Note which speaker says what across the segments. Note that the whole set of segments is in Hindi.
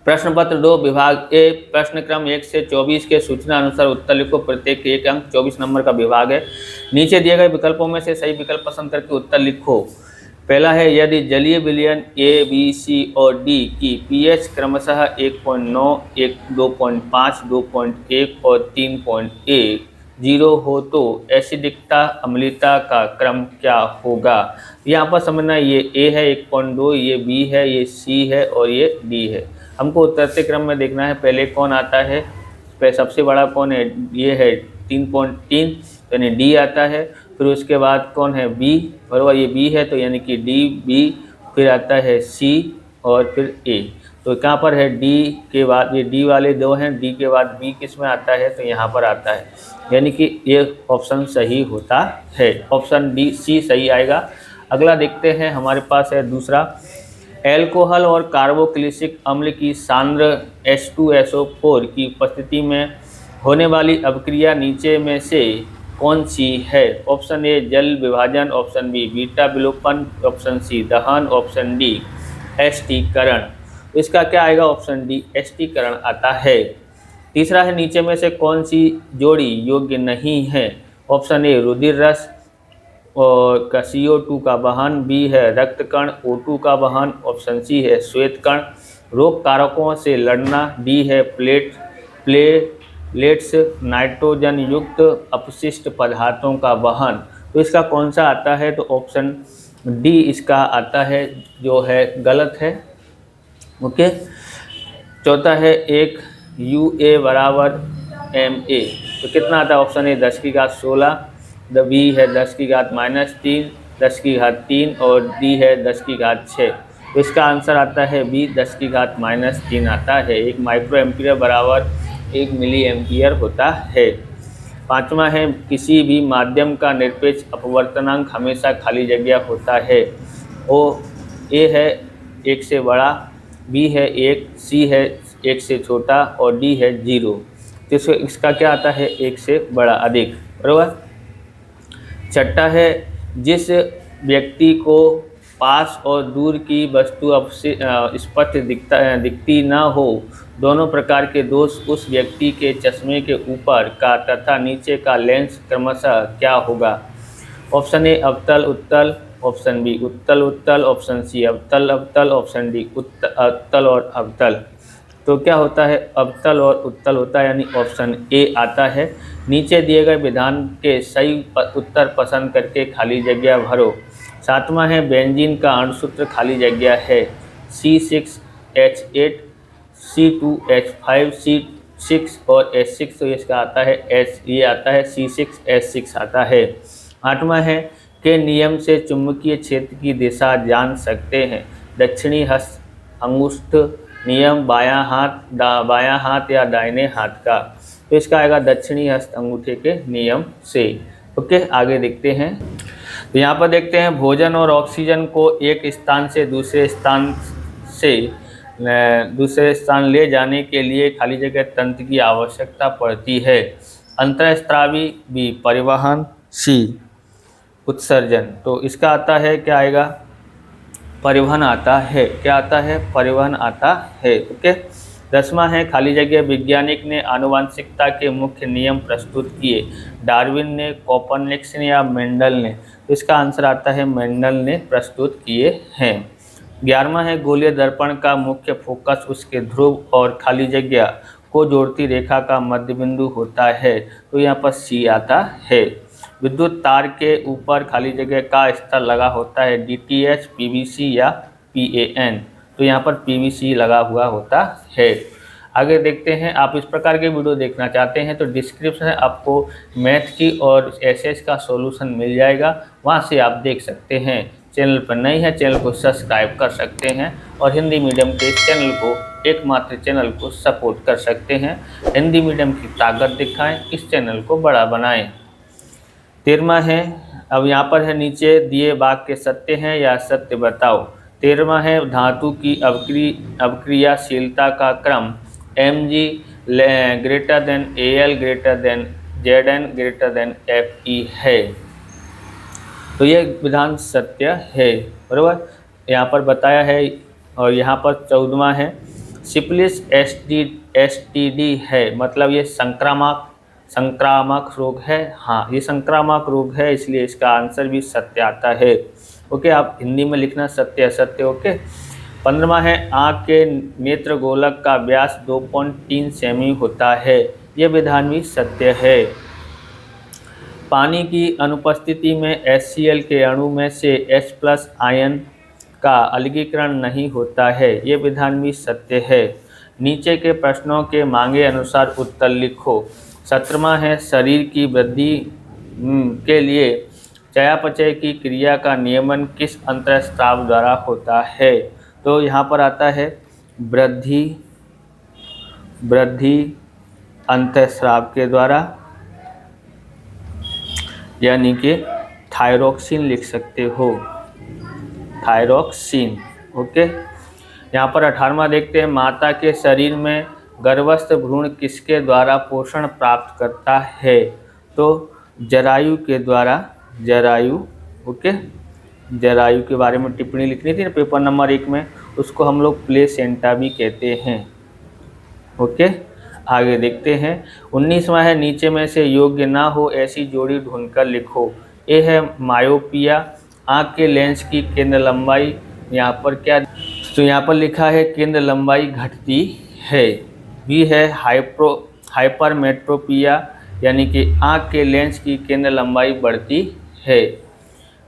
Speaker 1: प्रश्न पत्र 2 विभाग ए प्रश्न क्रम 1 से 24 के सूचना अनुसार उत्तर लिखो। प्रत्येक के 1 अंक, 24 नंबर का विभाग है। नीचे दिए गए विकल्पों में से सही विकल्प पसंद करके उत्तर लिखो। पहला है यदि जलीय विलयन ए, बी, सी और डी की पीएच क्रमशः 1.9, 2.5, 2.1 और 3.1 0 हो तो एसिडिकता अम्लता का क्रम क्या होगा। यहाँ पर समझना ये ए है 1.2, ये बी है, ये सी है और ये डी है। हमको उतरते क्रम में देखना है पहले कौन आता है, सबसे बड़ा कौन है, ये है 3.3 यानी डी आता है। फिर उसके बाद कौन है बी, बराबर ये बी है तो यानी कि डी बी, फिर आता है सी और फिर ए। तो कहाँ पर है डी के बाद ये डी वाले दो हैं, डी के बाद बी किस में आता है तो यहाँ पर आता है, यानी कि ये ऑप्शन सही होता है, ऑप्शन डी सी सही आएगा। अगला देखते हैं, हमारे पास है दूसरा, एल्कोहल और कार्बोक्सिलिक अम्ल की सांद्र H2SO4 की उपस्थिति में होने वाली अभिक्रिया नीचे में से कौन सी है। ऑप्शन ए जल विभाजन, ऑप्शन बी बीटा विलोपन, ऑप्शन सी दहन, ऑप्शन डी एस्टीकरण। इसका क्या आएगा, ऑप्शन डी एस्टीकरण आता है। तीसरा है नीचे में से कौन सी जोड़ी योग्य नहीं है। ऑप्शन ए रुधिर रस और का CO2 का वहन, बी है रक्त कण O2 का वहन, ऑप्शन सी है श्वेत कण रोग कारकों से लड़ना, डी है प्लेट्स नाइट्रोजन युक्त अपशिष्ट पदार्थों का वहन। तो इसका कौन सा आता है, तो ऑप्शन डी इसका आता है, जो है गलत है। ओके, चौथा है एक UA बराबर MA, तो कितना आता है, ऑप्शन ए 10⁻16, बी है 10⁻−3, 10⁻3 और डी है 10⁻6। तो इसका आंसर आता है बी 10⁻−3 आता है। 1 माइक्रो एम्पियर बराबर 1 मिली एम्पियर होता है। पांचवा है किसी भी माध्यम का निरपेक्ष अपवर्तनांक हमेशा खाली जगह होता है। ओ ए है 1 से बड़ा, बी है 1, सी है 1 से छोटा और डी है 0। तो इसका क्या आता है, 1 से बड़ा अधिक, बराबर। छठा है जिस व्यक्ति को पास और दूर की वस्तु स्पष्ट दिखती ना हो, दोनों प्रकार के दोष उस व्यक्ति के चश्मे के ऊपर का तथा नीचे का लेंस क्रमशः क्या होगा। ऑप्शन ए अवतल उत्तल, ऑप्शन बी उत्तल उत्तल, ऑप्शन सी अवतल अवतल, ऑप्शन डी अवतल और अवतल। तो क्या होता है, अवतल और उत्तल होता है, यानी ऑप्शन ए आता है। नीचे दिए गए विधान के सही उत्तर पसंद करके खाली जगह भरो। सातवां है बेंजीन का अणुसूत्र खाली जगह है C6H8, C2H5, C6 और H6। तो इसका आता है ये आता है C6H6 आता है। आठवां है के नियम से चुंबकीय क्षेत्र की दिशा जान सकते हैं। दक्षिणी हस्त अंगुष्ठ नियम, बायां हाथ या दाहिने हाथ का। तो इसका आएगा दक्षिणी हस्त अंगूठे के नियम से। ओके, आगे देखते हैं। तो यहाँ पर देखते हैं भोजन और ऑक्सीजन को एक स्थान से दूसरे स्थान ले जाने के लिए खाली जगह तंत्र की आवश्यकता पड़ती है। अंतःस्रावी, बी परिवहन, सी उत्सर्जन। तो इसका आता है क्या आएगा, परिवहन आता है। क्या आता है, परिवहन आता है। ओके, 10वां है खाली जगह वैज्ञानिक ने आनुवंशिकता के मुख्य नियम प्रस्तुत किए। डार्विन ने, कोपरनिकस ने या मेंडल ने। तो इसका आंसर आता है मेंडल ने प्रस्तुत किए हैं। 11वां है गोलीय दर्पण का मुख्य फोकस उसके ध्रुव और खाली जगह को जोड़ती रेखा का मध्य बिंदु होता है। तो यहाँ पर सी आता है। विद्युत तार के ऊपर खाली जगह का स्तर लगा होता है, DTH, PVC या PAN। तो यहाँ पर PVC लगा हुआ होता है। आगे देखते हैं। आप इस प्रकार के वीडियो देखना चाहते हैं तो डिस्क्रिप्शन में आपको मैथ की और SS का सॉल्यूशन मिल जाएगा, वहाँ से आप देख सकते हैं। चैनल पर नए हैं, चैनल को सब्सक्राइब कर सकते हैं और हिंदी मीडियम के चैनल को, एकमात्र चैनल को सपोर्ट कर सकते हैं। हिंदी मीडियम की ताकत दिखाएं, इस चैनल को बड़ा बनाएं। 13वां है, अब यहाँ पर है नीचे दिए वाक्य सत्य हैं या सत्य बताओ। 13वां है धातु की अवक्रियाशीलता का क्रम Mg greater than Al greater than Zn greater than Fe है। तो ये विधान सत्य है, बराबर, यहाँ पर बताया है। और यहाँ पर 14वां है सिफिलिस एसटीडी है, मतलब ये संक्रामक रोग है। हाँ, ये संक्रामक रोग है, इसलिए इसका आंसर भी सत्य आता है। ओके, आप हिंदी में लिखना सत्य असत्य। ओके। 15वां है, आँख के नेत्र गोलक का व्यास 2.3 सेमी होता है। ये विधान भी सत्य है। पानी की अनुपस्थिति में HCl के अणु में से H+ आयन का अलगीकरण नहीं होता है। ये विधान भी सत्य है। नीचे के प्रश्नों के मांगे अनुसार उत्तर लिखो। 17वां है, शरीर की वृद्धि के लिए चयापचय की क्रिया का नियमन किस अंतःस्राव द्वारा होता है? तो यहाँ पर आता है वृद्धि अंतःस्राव के द्वारा, यानी कि थायरोक्सिन लिख सकते हो, थायरोक्सिन। ओके। यहाँ पर 18वां देखते हैं, माता के शरीर में गर्भस्थ भ्रूण किसके द्वारा पोषण प्राप्त करता है? तो जरायु के द्वारा, जरायु। ओके, जरायु के बारे में टिप्पणी लिखनी थी ना पेपर नंबर 1 में, उसको हम लोग प्लेसेंटा भी कहते हैं। ओके, आगे देखते हैं। 19वां है, नीचे में से योग्य ना हो ऐसी जोड़ी ढूंढकर लिखो। ए है मायोपिया, आँख के लेंस की केंद्र लंबाई, यहाँ पर क्या, तो यहाँ पर लिखा है केंद्र लंबाई घटती है। बी है हाइपरमेट्रोपिया, यानी कि आँख के लेंस की केंद्र लंबाई बढ़ती है।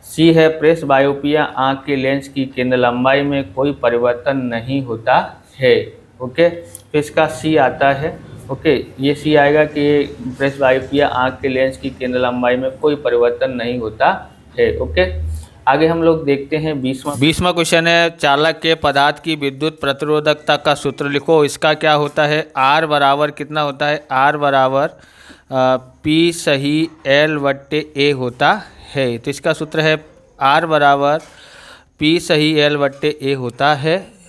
Speaker 1: सी है प्रेसबायोपिया, आँख के लेंस की केंद्र लंबाई में कोई परिवर्तन नहीं होता है। ओके, तो इसका सी आता है। ओके, ये सी आएगा कि प्रेसबायोपिया, आँख के लेंस की केंद्र लंबाई में कोई परिवर्तन नहीं होता है। ओके, आगे हम लोग देखते हैं 20वां क्वेश्चन है, चालक के पदार्थ की विद्युत प्रतिरोधकता का सूत्र लिखो। इसका क्या होता है? R बराबर कितना होता है? R बराबर P सही L/A होता है। तो इसका सूत्र है R बराबर P सही L/A होता है।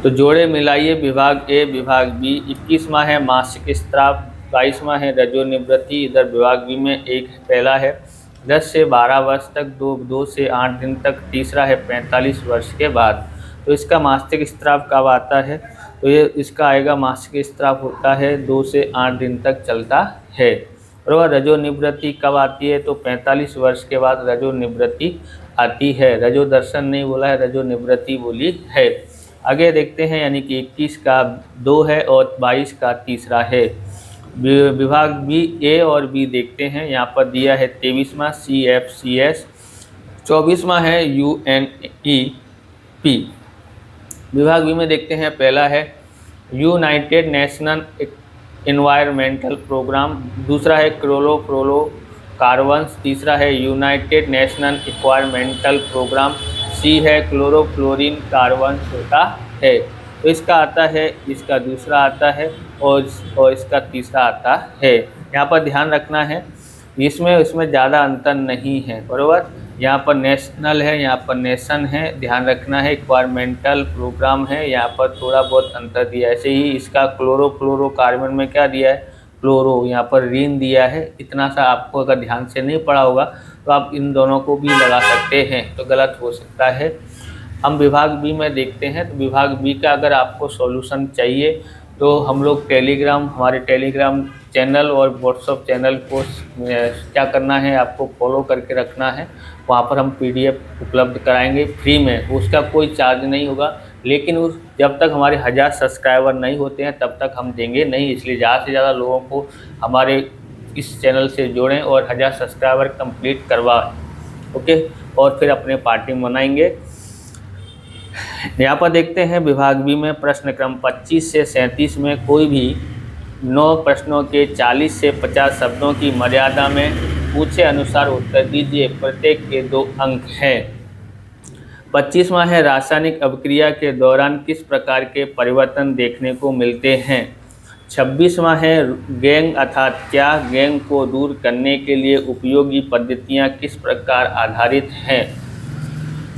Speaker 1: तो जोड़े मिलाइए, विभाग ए विभाग बी। 21वां है मासिक स्राव, 22वां है रजोनिवृत्ति। इधर विभाग बी में एक पहला है 10 से 12 वर्ष तक, 2 से 8 दिन तक, तीसरा है 45 वर्ष के बाद। तो इसका मासिक स्राव कब आता है? तो ये इसका आएगा, मासिक स्राव होता है 2 से 8 दिन तक चलता है। और वह रजोनिवृत्ति कब आती है? तो 45 वर्ष के बाद रजोनिवृत्ति आती है। रजो दर्शन नहीं बोला है, रजोनिवृत्ति बोली है। आगे देखते हैं, यानी कि 21 का 2 है और 22 का तीसरा है। विभाग बी ए और बी देखते हैं। यहाँ पर दिया है 23वां CFCS, 24वां है UNEP। विभाग बी में देखते हैं, पहला है यूनाइटेड नेशनल एनवायरमेंटल प्रोग्राम, दूसरा है क्लोरोफ्लोरोकार्बन्स, तीसरा है यूनाइटेड नेशनल एनवायरमेंटल प्रोग्राम, सी है क्लोरोफ्लोरिन कार्बन्स होता है। तो इसका आता है, इसका दूसरा आता है और इसका तीसरा आता है। यहाँ पर ध्यान रखना है, इसमें ज़्यादा अंतर नहीं है, बराबर। यहाँ पर नेशनल है, यहाँ पर नेशन है, ध्यान रखना है। एनवायरमेंटल प्रोग्राम है, यहाँ पर थोड़ा बहुत अंतर दिया है। ऐसे ही इसका क्लोरोफ्लोरोकार्बन में क्या दिया है? क्लोरो, यहाँ पर रीन दिया है। इतना सा आपको अगर ध्यान से नहीं पढ़ा होगा तो आप इन दोनों को भी लगा सकते हैं, तो गलत हो सकता है। हम विभाग बी में देखते हैं। तो विभाग बी का अगर आपको सॉल्यूशन चाहिए तो हम लोग हमारे टेलीग्राम चैनल और व्हाट्सएप चैनल को क्या करना है, आपको फॉलो करके रखना है। वहाँ पर हम PDF उपलब्ध कराएंगे फ्री में, उसका कोई चार्ज नहीं होगा। लेकिन जब तक हमारे 1000 सब्सक्राइबर नहीं होते हैं तब तक हम देंगे नहीं। इसलिए ज़्यादा से ज़्यादा लोगों को हमारे इस चैनल से जोड़ें और 1000 सब्सक्राइबर कंप्लीट करवाएं। ओके, और फिर अपने पार्टी मनाएंगे। यहाँ पर देखते हैं विभाग बी में प्रश्न क्रम 25 से 37 में कोई भी 9 प्रश्नों के 40 से 50 शब्दों की मर्यादा में पूछे अनुसार उत्तर दीजिए। प्रत्येक के 2 अंक हैं। 25वां है रासायनिक अभिक्रिया के दौरान किस प्रकार के परिवर्तन देखने को मिलते हैं। 26वां है गैंग अर्थात क्या, गैंग को दूर करने के लिए उपयोगी पद्धतियां किस प्रकार आधारित हैं।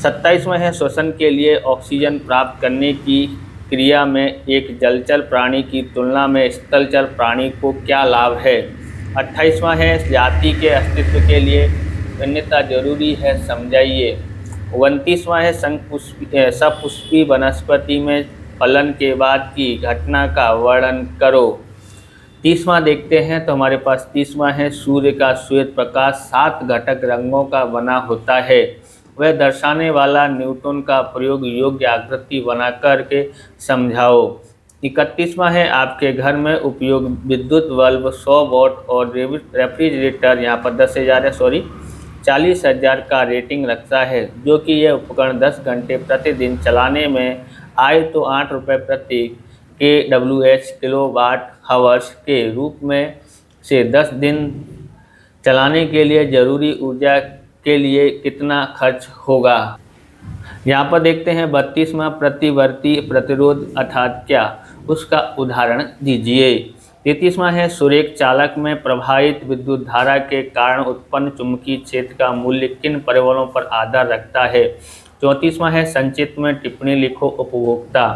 Speaker 1: 27वां है श्वसन के लिए ऑक्सीजन प्राप्त करने की क्रिया में एक जलचर प्राणी की तुलना में स्थलचर प्राणी को क्या लाभ है। 28वां है जाति के अस्तित्व के लिए भिन्नता जरूरी है, समझाइए। 29वां है सपुष्पी वनस्पति में फलन के बाद की घटना का वर्णन करो। 30वां देखते हैं तो हमारे पास 30वां है, सूर्य का श्वेत प्रकाश 7 घटक रंगों का बना होता है, वह दर्शाने वाला न्यूटन का प्रयोग योग्य आकृति बना करके समझाओ। 31वां है, आपके घर में उपयोग विद्युत बल्ब 100 वॉट और रेफ्रिजरेटर यहाँ पर 10,000 है, सॉरी 40,000 का रेटिंग रखता है, जो कि यह उपकरण 10 घंटे प्रतिदिन चलाने में आए तो 8 रुपये प्रति kWh किलोवाट हावर्स के रूप में से 10 दिन चलाने के लिए जरूरी ऊर्जा के लिए कितना खर्च होगा। यहाँ पर देखते हैं 32वां, प्रतिवर्ती प्रतिरोध अर्थात क्या, उसका उदाहरण दीजिए। 33वां है, सुरेख चालक में प्रवाहित विद्युत धारा के कारण उत्पन्न चुंबकीय क्षेत्र का मूल्य किन परिबलों पर आधार रखता है। 34वां है, संचित में टिप्पणी लिखो उपभोक्ता।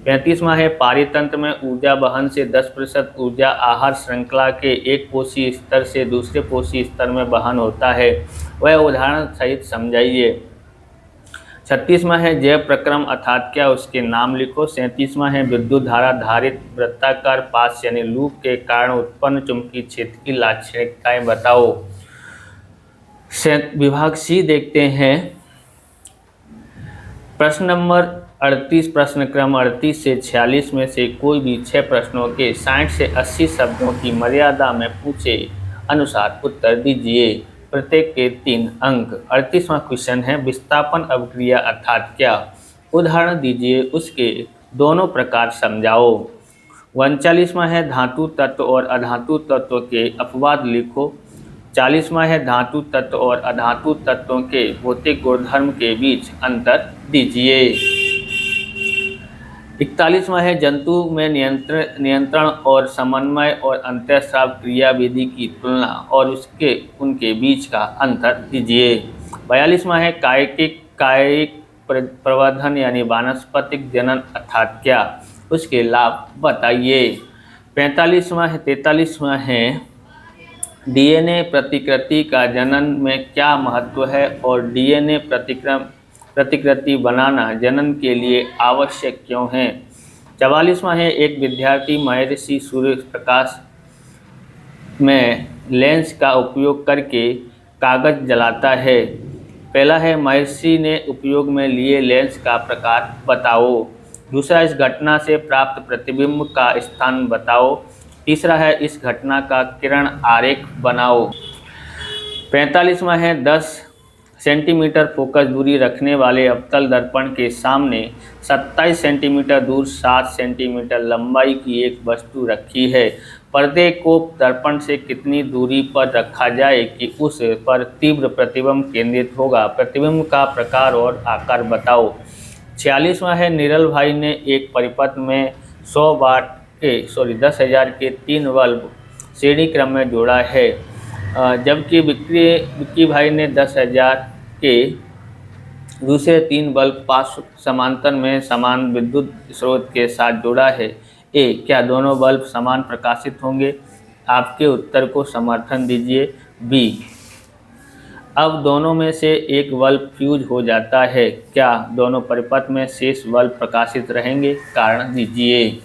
Speaker 1: 35वां है, पारितंत्र में ऊर्जा वहन से 10% ऊर्जा आहार श्रृंखला के एक कोशीय स्तर से दूसरे कोशीय स्तर में वहन होता है, वह उदाहरण सहित समझाइए। 36वां है, जैव प्रक्रम अर्थात क्या, उसके नाम लिखो। 37वां है, विद्युत धारा धारित वृत्ताकार पास यानी लूप के कारण उत्पन्न चुंबकीय क्षेत्र की लाक्षणिकताएं बताओ। विभाग सी देखते हैं, प्रश्न नंबर 38 प्रश्न क्रम 38 से 46 में से कोई भी 6 प्रश्नों के 60 से 80 शब्दों की मर्यादा में पूछे अनुसार उत्तर दीजिए, प्रत्येक के 3 अंक। 38वां क्वेश्चन है, विस्थापन अवक्रिया अर्थात क्या, उदाहरण दीजिए, उसके दोनों प्रकार समझाओ। 39वां है, धातु तत्व और अधातु तत्व के अपवाद लिखो। 40वां है, धातु तत्व और अधातु तत्वों के भौतिक गुणधर्म के बीच अंतर दीजिए। 41वां है, जंतु में नियंत्रण और समन्वय और अंतःस्राव क्रिया विधि की तुलना और उनके बीच का अंतर दीजिए। 42वां है, कायिक प्रवर्धन यानी वानस्पतिक जनन अर्थात क्या, उसके लाभ बताइए। 43वां है, डीएनए प्रतिकृति का जनन में क्या महत्व है और डीएनए प्रतिकृति बनाना जनन के लिए आवश्यक क्यों है। 44वां है, एक विद्यार्थी महर्षि सूर्य प्रकाश में लेंस का उपयोग करके कागज जलाता है। पहला है, महर्षि ने उपयोग में लिए लेंस का प्रकार बताओ। दूसरा, इस घटना से प्राप्त प्रतिबिंब का स्थान बताओ। तीसरा है, इस घटना का किरण आरेख बनाओ। 45वां है, 10 सेंटीमीटर फोकस दूरी रखने वाले अवतल दर्पण के सामने 27 सेंटीमीटर दूर 7 सेंटीमीटर लंबाई की एक वस्तु रखी है। पर्दे को दर्पण से कितनी दूरी पर रखा जाए कि उस पर तीव्र प्रतिबिंब केंद्रित होगा। प्रतिबिंब का प्रकार और आकार बताओ। 46वां है, नीरल भाई ने एक परिपथ में 10,000 के 3 बल्ब श्रेणी क्रम में जोड़ा है, जबकि विक्की भाई ने 10,000 के दूसरे 3 बल्ब पास समांतर में समान विद्युत स्रोत के साथ जोड़ा है। ए, क्या दोनों बल्ब समान प्रकाशित होंगे? आपके उत्तर को समर्थन दीजिए। बी, अब दोनों में से एक बल्ब फ्यूज हो जाता है, क्या दोनों परिपथ में शेष बल्ब प्रकाशित रहेंगे? कारण दीजिए।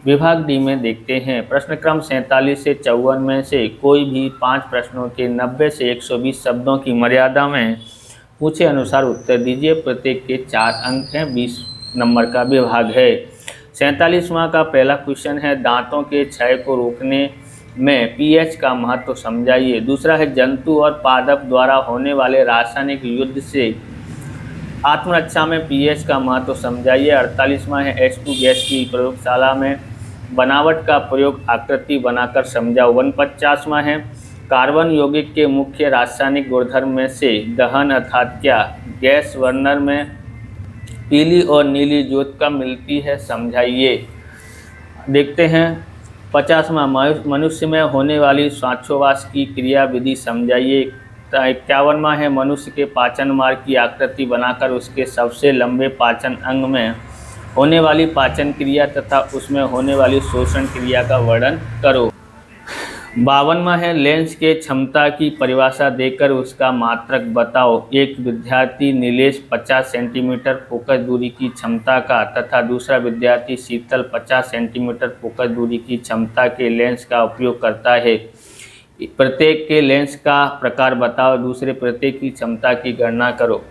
Speaker 1: विभाग डी में देखते हैं, प्रश्न क्रम 47 से 54 में से कोई भी 5 प्रश्नों के 90 से 120 शब्दों की मर्यादा में पूछे अनुसार उत्तर दीजिए, प्रत्येक के 4 अंक हैं, 20 नंबर का विभाग है। 47वां का पहला क्वेश्चन है, दांतों के क्षय को रोकने में पीएच का महत्व समझाइए। दूसरा है, जंतु और पादप द्वारा होने वाले रासायनिक युद्ध से आत्मरक्षा में पीएच का महत्व समझाइए। 48वां है, H2 गैस की प्रयोगशाला में बनावट का प्रयोग आकृति बनाकर समझाओ। 49वां है, कार्बन यौगिक के मुख्य रासायनिक गुणधर्म में से दहन अर्थात क्या, गैस बर्नर में पीली और नीली ज्योत कब मिलती है, समझाइए। देखते हैं 50वां, मनुष्य में होने वाली श्वासोच्छ्वास की क्रिया विधि समझाइए। 51वां है, मनुष्य के पाचन मार्ग की आकृति बनाकर उसके सबसे लंबे पाचन अंग में होने वाली पाचन क्रिया तथा उसमें होने वाली शोषण क्रिया का वर्णन करो। 52वां है लेंस के क्षमता की परिभाषा देकर उसका मात्रक बताओ। एक विद्यार्थी नीलेश 50 सेंटीमीटर फोकस दूरी की क्षमता का तथा दूसरा विद्यार्थी शीतल 50 सेंटीमीटर फोकस दूरी की क्षमता के लेंस का उपयोग करता है। प्रत्येक के लेंस का प्रकार बताओ, दूसरे प्रत्येक की क्षमता की गणना करो।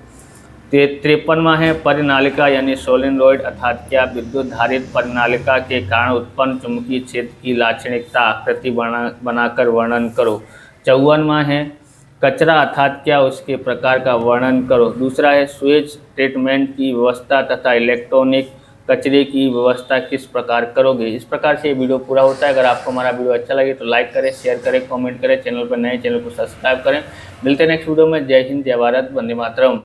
Speaker 1: 53वां है परिनालिका यानी सोलेनोइड अर्थात क्या विद्युत धारित परिनालिका के कारण उत्पन्न चुंबकीय क्षेत्र की लाक्षणिकता आकृति बनाकर वर्णन करो। 54वां है कचरा अर्थात क्या उसके प्रकार का वर्णन करो। दूसरा है स्वेज ट्रीटमेंट की व्यवस्था तथा इलेक्ट्रॉनिक कचरे की व्यवस्था किस प्रकार करोगे। इस प्रकार से ये वीडियो पूरा होता है। अगर आपको हमारा वीडियो अच्छा लगे तो लाइक करें, शेयर करें, कमेंट करें, चैनल पर नए चैनल को सब्सक्राइब करें। मिलते हैं नेक्स्ट वीडियो में। जय हिंद, जय भारत, वंदे मातरम।